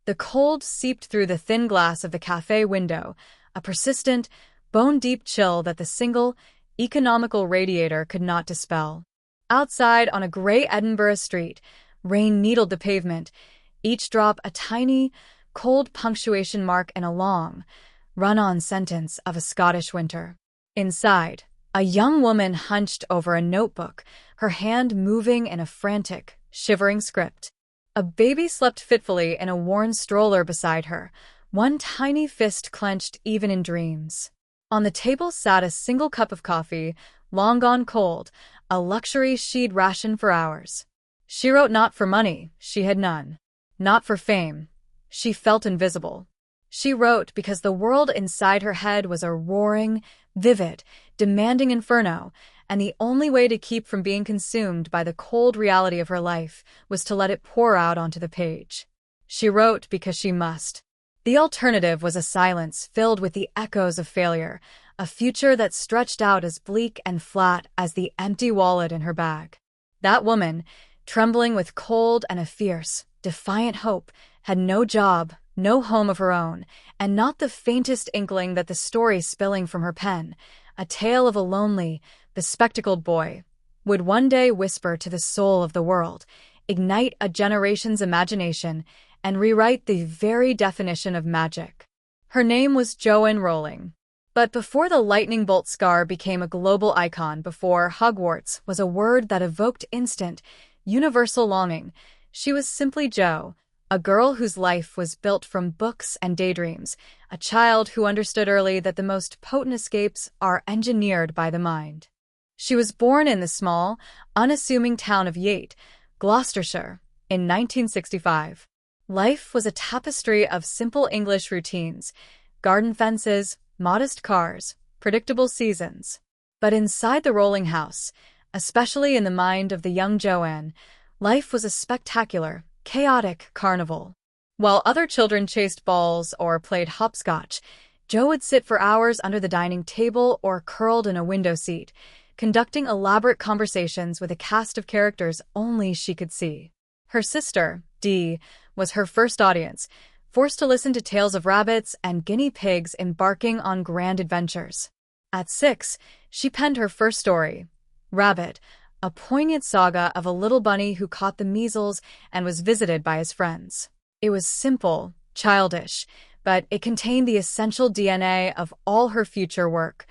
The cold seeped through the thin glass of the cafe window, a persistent, bone-deep chill that the single, economical radiator could not dispel. Outside, on a gray Edinburgh street, rain needled the pavement, each drop a tiny, cold punctuation mark in a long, run-on sentence of a Scottish winter. Inside, a young woman hunched over a notebook, her hand moving in a frantic, shivering script. A baby slept fitfully in a worn stroller beside her, one tiny fist clenched even in dreams. On the table sat a single cup of coffee, long gone cold, a luxury she'd rationed for hours. She wrote not for money, she had none. Not for fame. She felt invisible. She wrote because the world inside her head was a roaring, vivid, demanding inferno, and the only way to keep from being consumed by the cold reality of her life was to let it pour out onto the page. She wrote because she must. The alternative was a silence filled with the echoes of failure, a future that stretched out as bleak and flat as the empty wallet in her bag. That woman, trembling with cold and a fierce, defiant hope, had no job, no home of her own, and not the faintest inkling that the story spilling from her pen, a tale of a lonely, bespectacled boy, would one day whisper to the soul of the world, ignite a generation's imagination, and rewrite the very definition of magic. Her name was Joanne Rowling. But before the lightning bolt scar became a global icon, before Hogwarts was a word that evoked instant, universal longing, she was simply Jo, a girl whose life was built from books and daydreams, a child who understood early that the most potent escapes are engineered by the mind. She was born in the small, unassuming town of Yate, Gloucestershire, in 1965. Life was a tapestry of simple English routines, garden fences, modest cars, predictable seasons. But inside the Rowling house, especially in the mind of the young Joanne, life was a spectacular, chaotic carnival. While other children chased balls or played hopscotch, Jo would sit for hours under the dining table or curled in a window seat, conducting elaborate conversations with a cast of characters only she could see. Her sister, Dee, was her first audience, forced to listen to tales of rabbits and guinea pigs embarking on grand adventures. At 6, she penned her first story, Rabbit, a poignant saga of a little bunny who caught the measles and was visited by his friends. It was simple, childish, but it contained the essential DNA of all her future work,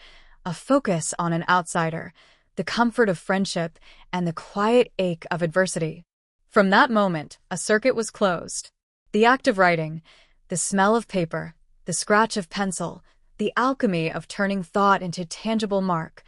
a focus on an outsider, the comfort of friendship, and the quiet ache of adversity. From that moment, a circuit was closed. The act of writing, the smell of paper, the scratch of pencil, the alchemy of turning thought into tangible mark,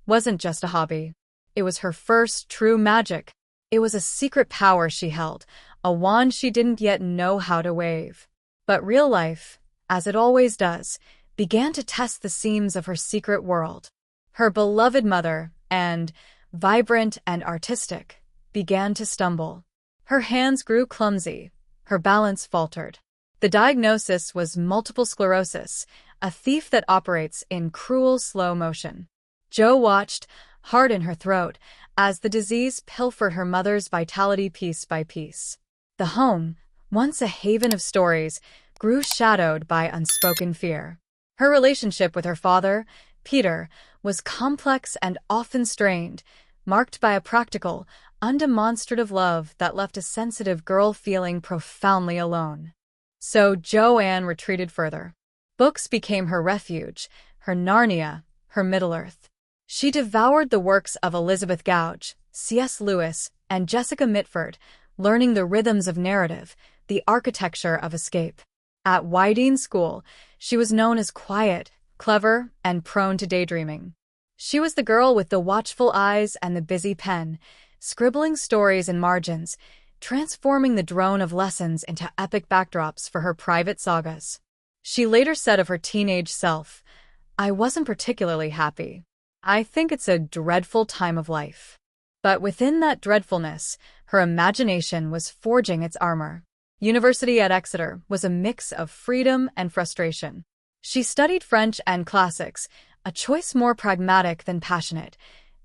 wasn't just a hobby. It was her first true magic. It was a secret power she held, a wand she didn't yet know how to wave. But real life, as it always does, began to test the seams of her secret world. Her beloved mother, and, vibrant and artistic, began to stumble. Her hands grew clumsy, her balance faltered. The diagnosis was multiple sclerosis, a thief that operates in cruel slow motion. Jo watched, heart in her throat, as the disease pilfered her mother's vitality piece by piece. The home, once a haven of stories, grew shadowed by unspoken fear. Her relationship with her father, Peter, was complex and often strained, marked by a practical, undemonstrative love that left a sensitive girl feeling profoundly alone. So Joanne retreated further. Books became her refuge, her Narnia, her Middle-earth. She devoured the works of Elizabeth Gouge, C.S. Lewis, and Jessica Mitford, learning the rhythms of narrative, the architecture of escape. At Wydeen School, she was known as quiet, clever, and prone to daydreaming. She was the girl with the watchful eyes and the busy pen, scribbling stories in margins, transforming the drone of lessons into epic backdrops for her private sagas. She later said of her teenage self, "I wasn't particularly happy. I think it's a dreadful time of life." But within that dreadfulness, her imagination was forging its armor. University at Exeter was a mix of freedom and frustration. She studied French and classics, a choice more pragmatic than passionate,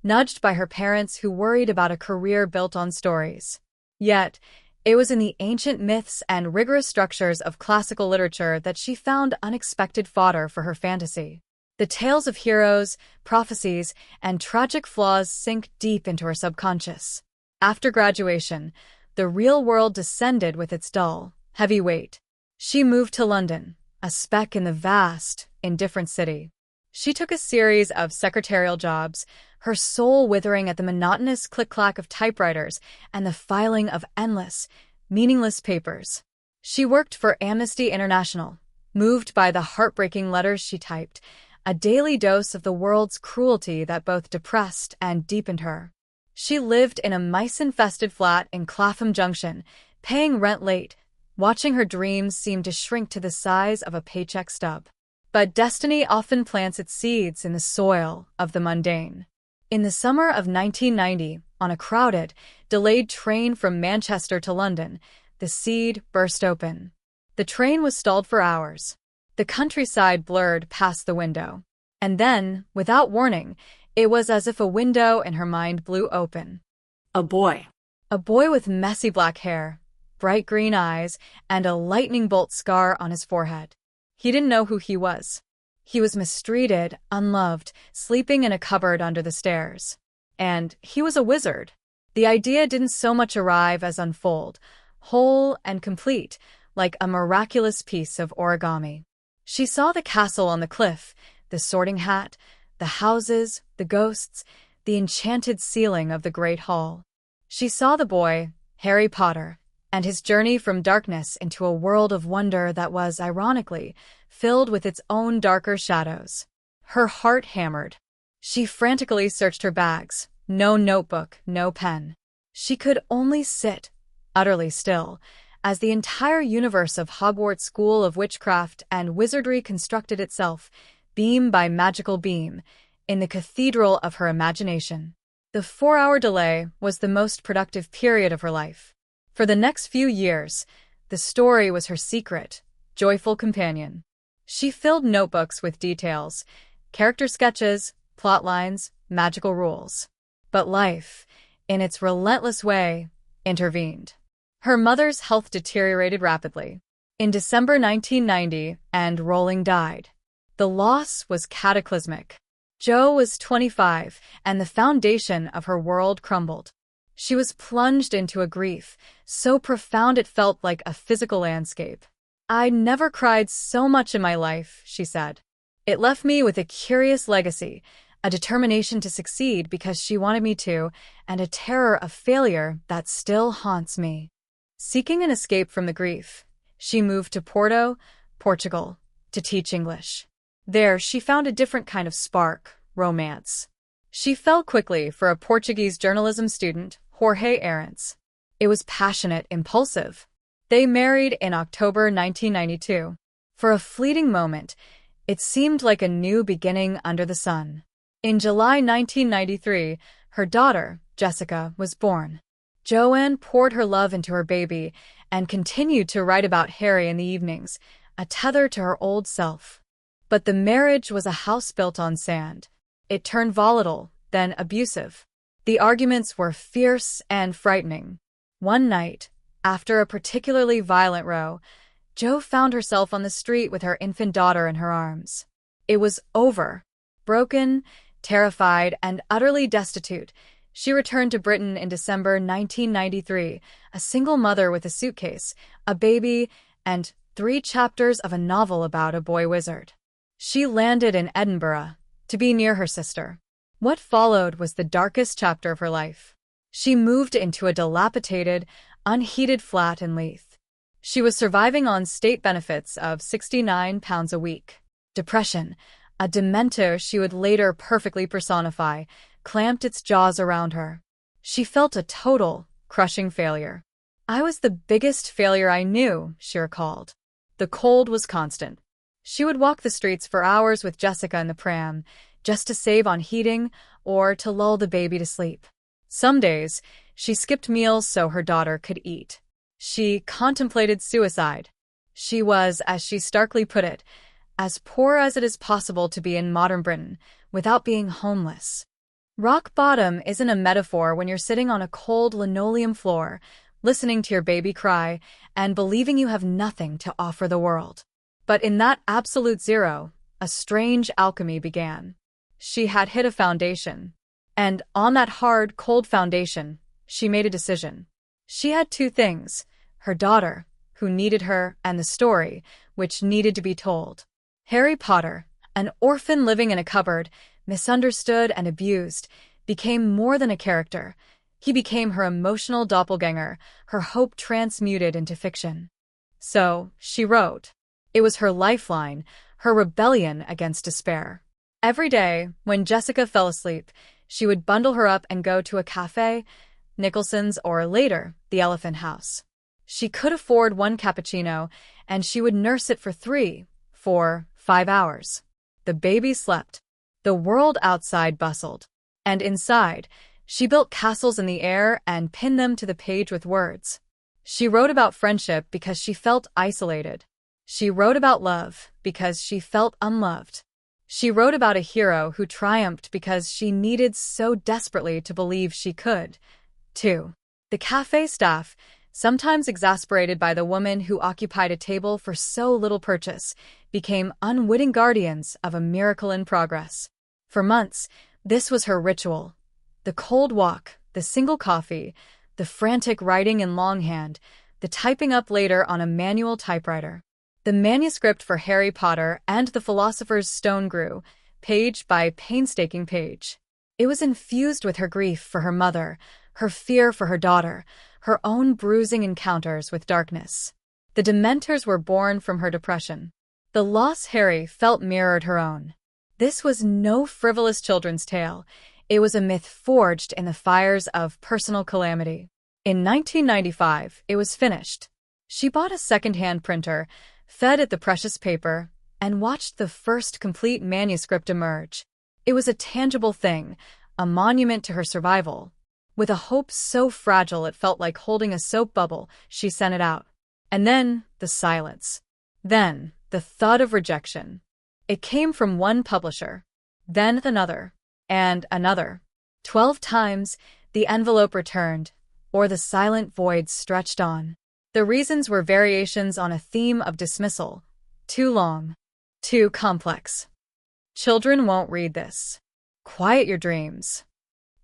nudged by her parents who worried about a career built on stories. Yet, It was in the ancient myths and rigorous structures of classical literature that she found unexpected fodder for her fantasy. The tales of heroes, prophecies, and tragic flaws sink deep into her subconscious. After graduation, the real world descended with its dull, heavy weight. She moved to London, a speck in the vast, indifferent city. She took a series of secretarial jobs, her soul withering at the monotonous click-clack of typewriters and the filing of endless, meaningless papers. She worked for Amnesty International, moved by the heartbreaking letters she typed, a daily dose of the world's cruelty that both depressed and deepened her. She lived in a mice-infested flat in Clapham Junction, paying rent late, watching her dreams seem to shrink to the size of a paycheck stub. But destiny often plants its seeds in the soil of the mundane. In the summer of 1990, on a crowded, delayed train from Manchester to London, the seed burst open. The train was stalled for hours. The countryside blurred past the window. And then, without warning, it was as if a window in her mind blew open. A boy. A boy with messy black hair, bright green eyes, and a lightning bolt scar on his forehead. He didn't know who he was. He was mistreated, unloved, sleeping in a cupboard under the stairs. And he was a wizard. The idea didn't so much arrive as unfold, whole and complete, like a miraculous piece of origami. She saw the castle on the cliff, the sorting hat, the houses, the ghosts, the enchanted ceiling of the great hall. She saw the boy, Harry Potter, and his journey from darkness into a world of wonder that was, ironically, filled with its own darker shadows. Her heart hammered. She frantically searched her bags. No notebook, no pen. She could only sit, utterly still, as the entire universe of Hogwarts School of Witchcraft and Wizardry constructed itself, beam by magical beam, in the cathedral of her imagination. The 4-hour delay was the most productive period of her life. For the next few years, the story was her secret, joyful companion. She filled notebooks with details, character sketches, plot lines, magical rules. But life, in its relentless way, intervened. Her mother's health deteriorated rapidly. In December 1990, and Rowling died. The loss was cataclysmic. Jo was 25, and the foundation of her world crumbled. She was plunged into a grief, so profound it felt like a physical landscape. "I'd never cried so much in my life," she said. "It left me with a curious legacy, a determination to succeed because she wanted me to, and a terror of failure that still haunts me." Seeking an escape from the grief, she moved to Porto, Portugal, to teach English. There, she found a different kind of spark, romance. She fell quickly for a Portuguese journalism student, Jorge Arentz. It was passionate, impulsive. They married in October 1992. For a fleeting moment, it seemed like a new beginning under the sun. In July 1993, her daughter, Jessica, was born. Joanne poured her love into her baby and continued to write about Harry in the evenings, a tether to her old self. But the marriage was a house built on sand. It turned volatile, then abusive. The arguments were fierce and frightening. One night, after a particularly violent row, Jo found herself on the street with her infant daughter in her arms. It was over. Broken, terrified, and utterly destitute, she returned to Britain in December 1993, a single mother with a suitcase, a baby, and 3 chapters of a novel about a boy wizard. She landed in Edinburgh, to be near her sister. What followed was the darkest chapter of her life. She moved into a dilapidated, unheated flat in Leith. She was surviving on state benefits of £69 a week. Depression, a dementor she would later perfectly personify, clamped its jaws around her. She felt a total, crushing failure. "I was the biggest failure I knew," she recalled. The cold was constant. She would walk the streets for hours with Jessica in the pram, just to save on heating or to lull the baby to sleep. Some days, she skipped meals so her daughter could eat. She contemplated suicide. She was, as she starkly put it, as poor as it is possible to be in modern Britain without being homeless. Rock bottom isn't a metaphor when you're sitting on a cold linoleum floor, listening to your baby cry, and believing you have nothing to offer the world. But in that absolute zero, a strange alchemy began. She had hit a foundation. And on that hard, cold foundation, she made a decision. She had two things: her daughter, who needed her, and the story, which needed to be told. Harry Potter, an orphan living in a cupboard, misunderstood and abused, became more than a character. He became her emotional doppelganger, her hope transmuted into fiction. So, she wrote. It was her lifeline, her rebellion against despair. Every day, when Jessica fell asleep, she would bundle her up and go to a cafe, Nicholson's or later, the Elephant House. She could afford one cappuccino, and she would nurse it for 3, 4, 5 hours. The baby slept. The world outside bustled. And inside, she built castles in the air and pinned them to the page with words. She wrote about friendship because she felt isolated. She wrote about love because she felt unloved. She wrote about a hero who triumphed because she needed so desperately to believe she could, too. The cafe staff, sometimes exasperated by the woman who occupied a table for so little purchase, became unwitting guardians of a miracle in progress. For months, this was her ritual. The cold walk, the single coffee, the frantic writing in longhand, the typing up later on a manual typewriter. The manuscript for Harry Potter and the Philosopher's Stone grew, page by painstaking page. It was infused with her grief for her mother, her fear for her daughter, her own bruising encounters with darkness. The Dementors were born from her depression. The loss Harry felt mirrored her own. This was no frivolous children's tale. It was a myth forged in the fires of personal calamity. In 1995, it was finished. She bought a second-hand printer, fed it the precious paper, and watched the first complete manuscript emerge. It was a tangible thing, a monument to her survival. With a hope so fragile it felt like holding a soap bubble, she sent it out. And then, the silence. Then, the thud of rejection. It came from one publisher, then another, and another. 12 times, the envelope returned, or the silent void stretched on. The reasons were variations on a theme of dismissal. Too long. Too complex. Children won't read this. Quiet your dreams.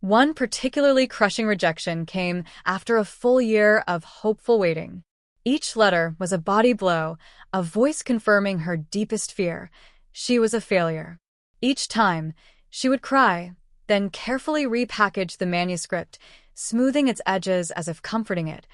One particularly crushing rejection came after a full year of hopeful waiting. Each letter was a body blow, a voice confirming her deepest fear. She was a failure. Each time, she would cry, then carefully repackage the manuscript, smoothing its edges as if comforting it,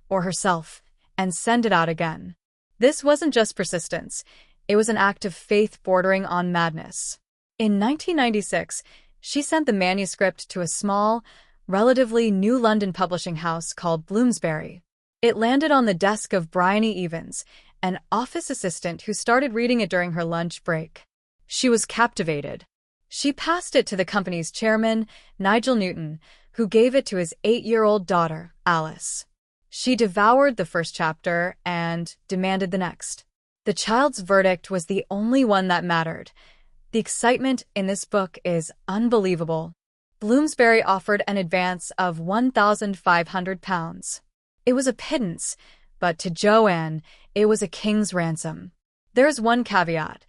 or herself, and send it out again. This wasn't just persistence. It was an act of faith bordering on madness. In 1996, she sent the manuscript to a small, relatively new London publishing house called Bloomsbury. It landed on the desk of Bryony Evans, an office assistant who started reading it during her lunch break. She was captivated. She passed it to the company's chairman, Nigel Newton, who gave it to his 8-year-old daughter, Alice. She devoured the first chapter and demanded the next. The child's verdict was the only one that mattered. The excitement in this book is unbelievable. Bloomsbury offered an advance of £1,500. It was a pittance, but to Joanne, it was a king's ransom. There's one caveat.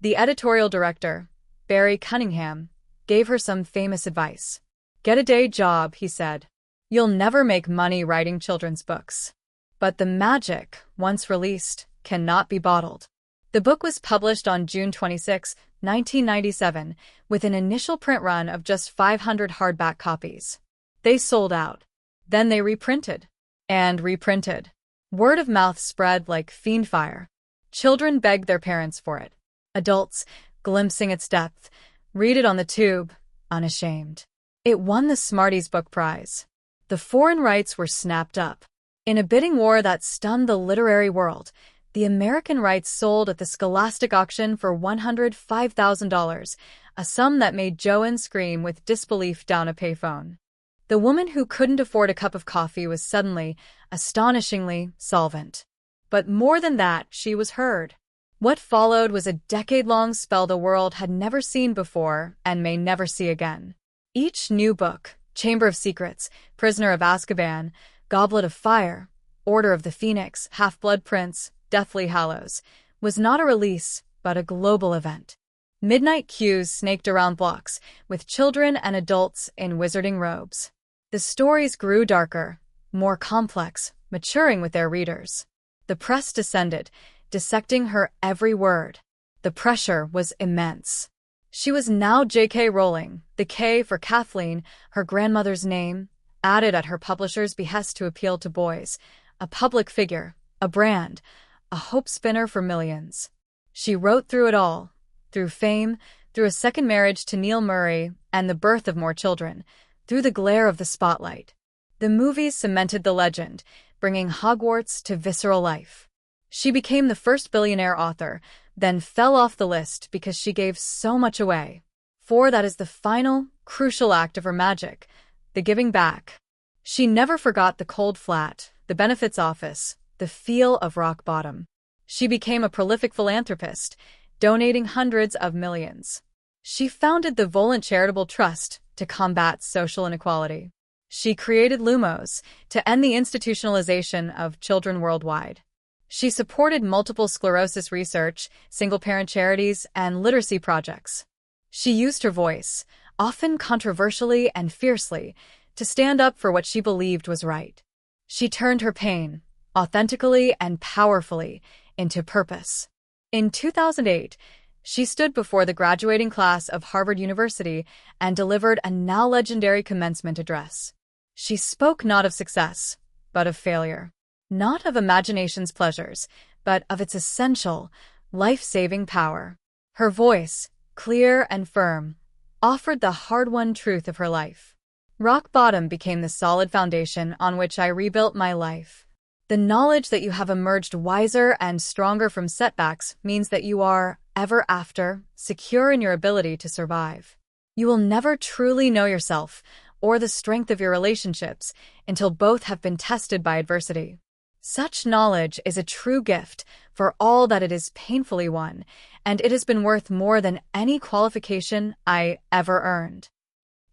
The editorial director, Barry Cunningham, gave her some famous advice. Get a day job, he said. You'll never make money writing children's books. But the magic, once released, cannot be bottled. The book was published on June 26, 1997, with an initial print run of just 500 hardback copies. They sold out. Then they reprinted. And reprinted. Word of mouth spread like fiendfire. Children begged their parents for it. Adults, glimpsing its depth, read it on the tube, unashamed. It won the Smarties Book Prize. The foreign rights were snapped up. In a bidding war that stunned the literary world, the American rights sold at the Scholastic auction for $105,000, a sum that made Joanne scream with disbelief down a payphone. The woman who couldn't afford a cup of coffee was suddenly, astonishingly, solvent. But more than that, she was heard. What followed was a decade-long spell the world had never seen before and may never see again. Each new book, Chamber of Secrets, Prisoner of Azkaban, Goblet of Fire, Order of the Phoenix, Half-Blood Prince, Deathly Hallows, was not a release, but a global event. Midnight queues snaked around blocks, with children and adults in wizarding robes. The stories grew darker, more complex, maturing with their readers. The press descended, dissecting her every word. The pressure was immense. She was now J.K. Rowling, the K for Kathleen, her grandmother's name, added at her publisher's behest to appeal to boys, a public figure, a brand, a hope spinner for millions. She wrote through it all, through fame, through a second marriage to Neil Murray and the birth of more children, through the glare of the spotlight. The movies cemented the legend, bringing Hogwarts to visceral life. She became the first billionaire author, then fell off the list because she gave so much away. For that is the final, crucial act of her magic, the giving back. She never forgot the cold flat, the benefits office, the feel of rock bottom. She became a prolific philanthropist, donating hundreds of millions. She founded the Volant Charitable Trust to combat social inequality. She created Lumos to end the institutionalization of children worldwide. She supported multiple sclerosis research, single-parent charities, and literacy projects. She used her voice, often controversially and fiercely, to stand up for what she believed was right. She turned her pain, authentically and powerfully, into purpose. In 2008, she stood before the graduating class of Harvard University and delivered a now legendary commencement address. She spoke not of success, but of failure. Not of imagination's pleasures, but of its essential, life-saving power. Her voice, clear and firm, offered the hard-won truth of her life. Rock bottom became the solid foundation on which I rebuilt my life. The knowledge that you have emerged wiser and stronger from setbacks means that you are, ever after, secure in your ability to survive. You will never truly know yourself or the strength of your relationships until both have been tested by adversity. Such knowledge is a true gift for all that it is painfully won, and it has been worth more than any qualification I ever earned.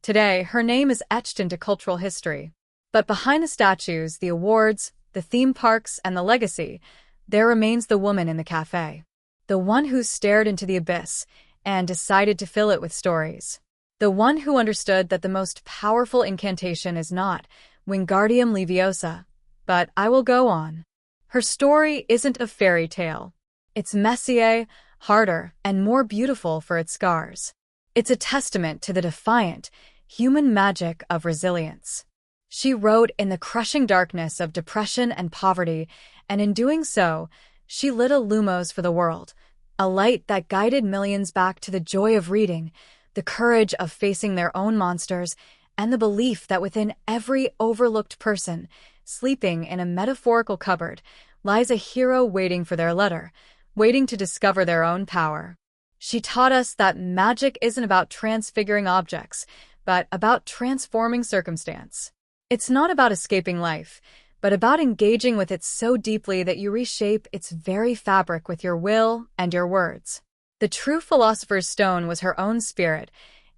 Today, her name is etched into cultural history. But behind the statues, the awards, the theme parks, and the legacy, there remains the woman in the cafe. The one who stared into the abyss and decided to fill it with stories. The one who understood that the most powerful incantation is not Wingardium Leviosa, but I will go on. Her story isn't a fairy tale. It's messier, harder, and more beautiful for its scars. It's a testament to the defiant, human magic of resilience. She wrote in the crushing darkness of depression and poverty, and in doing so, she lit a lumos for the world, a light that guided millions back to the joy of reading, the courage of facing their own monsters, and the belief that within every overlooked person, sleeping in a metaphorical cupboard, lies a hero waiting for their letter, waiting to discover their own power. She taught us that magic isn't about transfiguring objects, but about transforming circumstance. It's not about escaping life, but about engaging with it so deeply that you reshape its very fabric with your will and your words. The true philosopher's stone was her own spirit,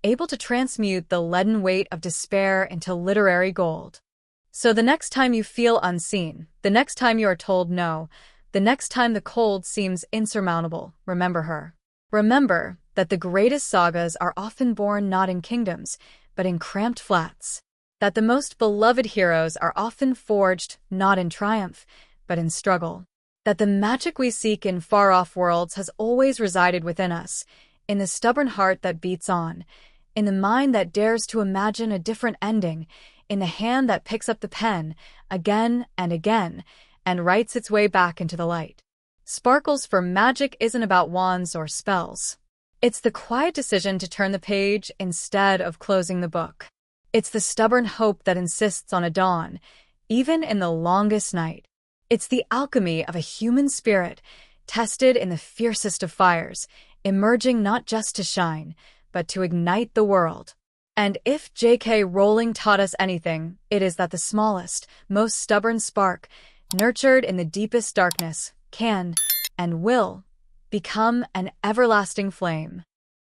able to transmute the leaden weight of despair into literary gold. So the next time you feel unseen, the next time you are told no, the next time the cold seems insurmountable, remember her. Remember that the greatest sagas are often born not in kingdoms, but in cramped flats. That the most beloved heroes are often forged not in triumph, but in struggle. That the magic we seek in far-off worlds has always resided within us, in the stubborn heart that beats on, in the mind that dares to imagine a different ending, in the hand that picks up the pen again and again and writes its way back into the light. Sparkles for magic isn't about wands or spells. It's the quiet decision to turn the page instead of closing the book. It's the stubborn hope that insists on a dawn, even in the longest night. It's the alchemy of a human spirit, tested in the fiercest of fires, emerging not just to shine, but to ignite the world. And if J.K. Rowling taught us anything, it is that the smallest, most stubborn spark, nurtured in the deepest darkness, can and will become an everlasting flame.